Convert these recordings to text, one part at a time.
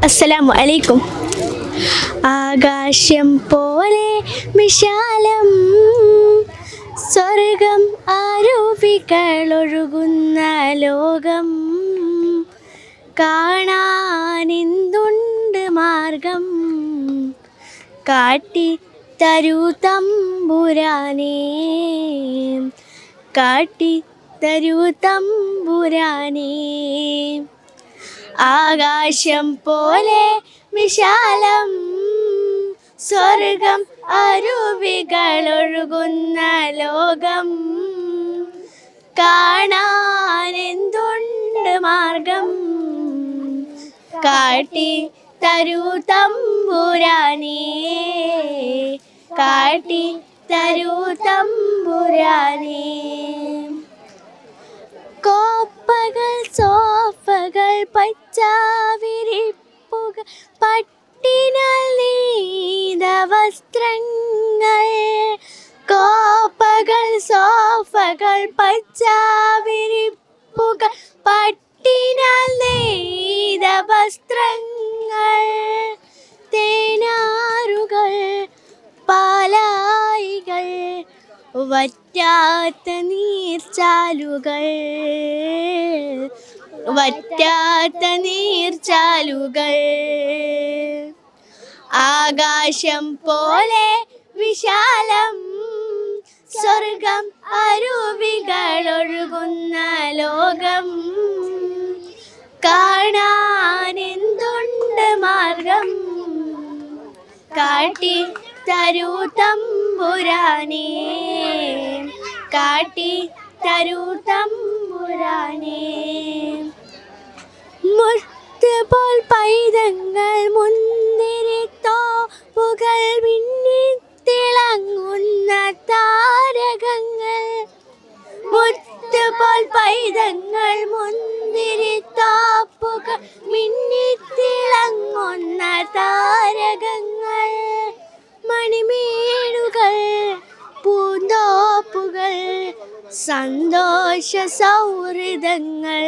അസ്സലാമു അലൈക്കും. ആകാശം പോലെ വിശാലം, സ്വർഗം അരുവികളൊഴുകുന്ന ലോകം, കാണാനെന്തുണ്ട് മാർഗം, കാട്ടി തരൂ തമ്പുരാനേ, കാട്ടി തരൂ തമ്പുരാനേ. ആകാശം പോലെ വിശാലം, സ്വർഗം അരുവികളൊഴുകുന്ന ലോകം, കാണാനെന്തുണ്ട് മാർഗം, കാട്ടി തരൂ തമ്പുരാനേ, കാട്ടി തരൂ തമ്പുരാനേ. കോപ്പകൾ സോഫകൾ പച്ചാവിരിപ്പുകൾ പട്ടിനാൽ നെയ്ത വസ്ത്രങ്ങൾ, കോപ്പകൾ സോഫകൾ പച്ചാവിരിപ്പുകൾ പട്ടിനാൽ നെയ്ത വസ്ത്രങ്ങൾ, തേനാറുകൾ പാലായികൾ വറ്റാത്ത നീർച്ചാലുകൾ, വറ്റാത്ത നീർച്ചാലുകൾ. ആകാശം പോലെ വിശാലം, സ്വർഗം അരുവികളൊഴുകുന്ന ലോകം, കാണാനെന്തുണ്ട് മാർഗം, കാട്ടി തരൂ തമ്പുരാനേ, കാട്ടി തരൂ തമ്പുരാനേ. മുത്തുപോൽ പൈതങ്ങൾ മുന്തിരിത്തോപ്പുകൾ മിന്നിത്തിളങ്ങുന്ന താരകങ്ങൾ, മുത്തുപോൽ പൈതങ്ങൾ മുന്തിരിത്തോപ്പുകൾ മിന്നിത്തിളങ്ങുന്ന താരകങ്ങൾ, മണിമേടുകൾ പൂന്തോപ്പുകൾ സന്തോഷ സൗഹൃദങ്ങൾ,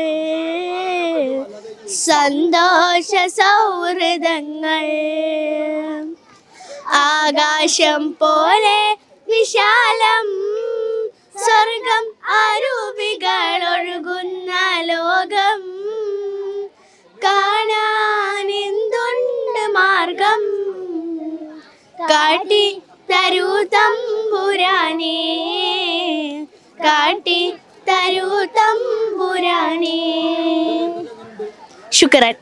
സന്തോഷ സൗഹൃദങ്ങൾ. ആകാശം പോലെ വിശാലം, സ്വർഗം അരുവികളൊഴുകുന്ന ലോകം, കാണാനെന്തുണ്ട് മാർഗം, കാട്ടി തരൂ തമ്പുരാനേ, കാട്ടി തരൂ തമ്പുരാനേ. ശുക്രൻ.